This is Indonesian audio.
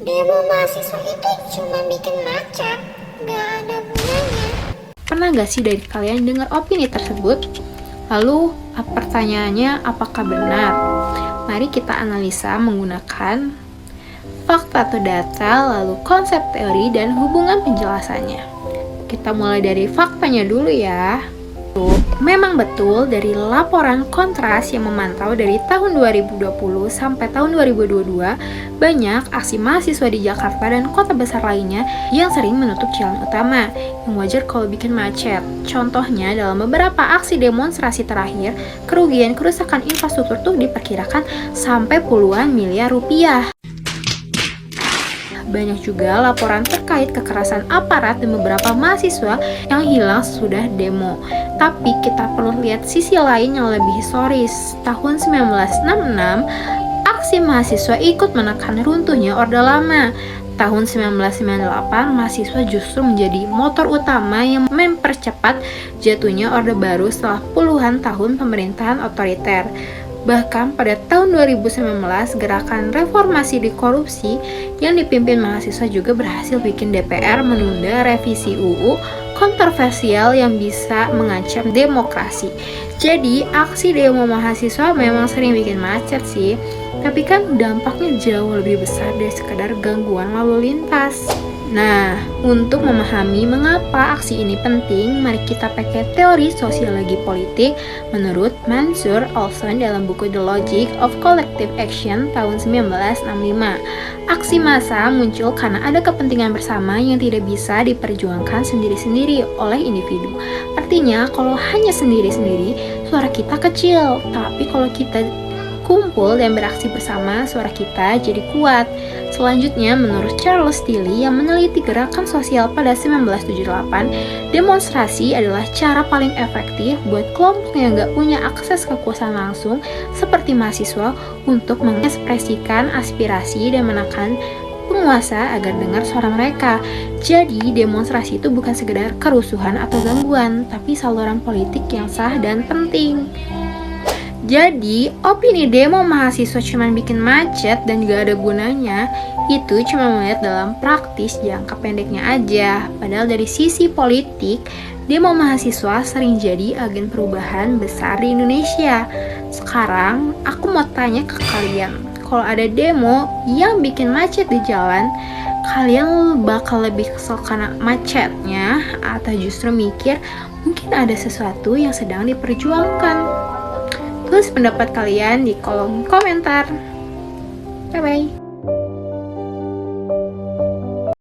Demo mahasiswa itu cuma bikin macet, gak ada gunanya. Pernah gak sih dari kalian dengar opini tersebut? Lalu pertanyaannya apakah benar? Mari kita analisa menggunakan fakta atau data, lalu konsep teori dan hubungan penjelasannya. Kita mulai dari faktanya dulu ya. Memang betul dari laporan Kontras yang memantau dari tahun 2020 sampai tahun 2022, banyak aksi mahasiswa di Jakarta dan kota besar lainnya yang sering menutup jalan utama, yang wajar kalau bikin macet. Contohnya dalam beberapa aksi demonstrasi terakhir, kerugian kerusakan infrastruktur tuh diperkirakan sampai puluhan miliar rupiah. Banyak juga laporan terkait kekerasan aparat dan beberapa mahasiswa yang hilang sesudah demo. Tapi kita perlu lihat sisi lain yang lebih historis. Tahun 1966, aksi mahasiswa ikut menekan runtuhnya Orde Lama. Tahun 1998, mahasiswa justru menjadi motor utama yang mempercepat jatuhnya Orde Baru setelah puluhan tahun pemerintahan otoriter. Bahkan pada tahun 2019, gerakan reformasi di korupsi yang dipimpin mahasiswa juga berhasil bikin DPR menunda revisi UU kontroversial yang bisa mengancam demokrasi. Jadi, aksi demo mahasiswa memang sering bikin macet sih, tapi kan dampaknya jauh lebih besar dari sekadar gangguan lalu lintas. Nah, untuk memahami mengapa aksi ini penting, mari kita pakai teori sosiologi politik menurut Mansur Olson dalam buku The Logic of Collective Action tahun 1965. Aksi massa muncul karena ada kepentingan bersama yang tidak bisa diperjuangkan sendiri-sendiri oleh individu. Artinya, kalau hanya sendiri-sendiri, suara kita kecil, tapi kalau kita kumpul dan beraksi bersama, suara kita jadi kuat. Selanjutnya, menurut Charles Tilly yang meneliti gerakan sosial pada 1978, demonstrasi adalah cara paling efektif buat kelompok yang gak punya akses kekuasaan langsung seperti mahasiswa untuk mengekspresikan aspirasi dan menekan penguasa agar dengar suara mereka. Jadi, demonstrasi itu bukan sekedar kerusuhan atau gangguan, tapi saluran politik yang sah dan penting. Jadi, opini demo mahasiswa cuma bikin macet dan gak ada gunanya, itu cuma melihat dalam praktis jangka pendeknya aja. Padahal dari sisi politik, demo mahasiswa sering jadi agen perubahan besar di Indonesia. Sekarang, aku mau tanya ke kalian, kalau ada demo yang bikin macet di jalan, kalian bakal lebih kesel karena macetnya atau justru mikir mungkin ada sesuatu yang sedang diperjuangkan? Tulis pendapat kalian di kolom komentar. Bye-bye.